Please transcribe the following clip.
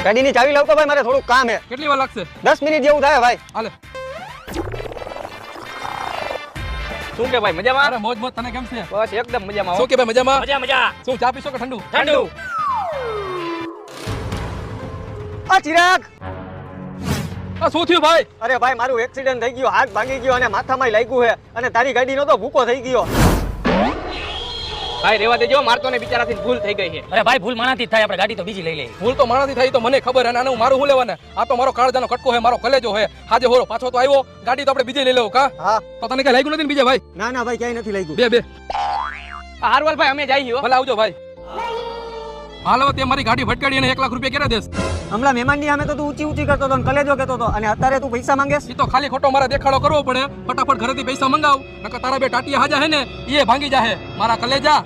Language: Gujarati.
ગાડીની ચાવી લાવતો ભાઈ, મારે થોડું કામ છે. કેટલી વાર લાગશે? 10 મિનિટ જેવું થાય ભાઈ. હાલે. શું કે ભાઈ મજામાં? અરે મોજ મોજ, તને કેમ છે? બસ એકદમ મજામાં. શું કે ભાઈ મજામાં? મજા મજા. શું ચા પીશો કે ઠંડુ? ઠંડુ. આ ચિરાગ, આ શું થયું ભાઈ? અરે ભાઈ મારું એક્સિડન્ટ થઈ ગયો, હાથ ભાંગી ગયો અને માથામાં લાગ્યું છે અને તારી ગાડીનો તો ભૂકો થઈ ગયો. ભાઈ રેવા દેજો, મારતો ને બિચારાથી ભૂલ થઈ ગઈ છે. અરે ભાઈ ભૂલ માણાથી જ થાય, આપણે ગાડી તો બીજી લઈ લઈએ. ભૂલ તો મારાથી થઈ તો મને ખબર, અને આનું મારું શું લેવાને? આ તો મારો કાળજાનો કટકો છે, મારો કલેજો છે. હાજે હોરો પાછો તો આવ્યો, ગાડી તો આપણે બીજી લઈ લેવું કા? હા. તો તને કઈ લાગ્યું નથી ને બીજે ભાઈ? ના ના ભાઈ, ક્યાંય નથી લાગ્યું. બે હારવાલ ભાઈ અમે જઈએ. ભલે આવજો ભાઈ. હાલ હવે તે મારી ગાડી ભટકાડી અને 1 લાખ રૂપિયા ક્યારે દેશ? હમણાં મહેમાનની સામે તો તું ઊંચી ઊંચી કરતો હતો, કલેજો કહેતો હતો, અને અત્યારે તું પૈસા માંગેસ. ઈ તો ખાલી ખોટો મારે દેખાડો કરવો પડે. ફટાફટ ઘરેથી પૈસા મંગાવ, નકર તારા બે ટાટિયા હાજા હે ને એ ભાંગી જાહે મારા કલેજા.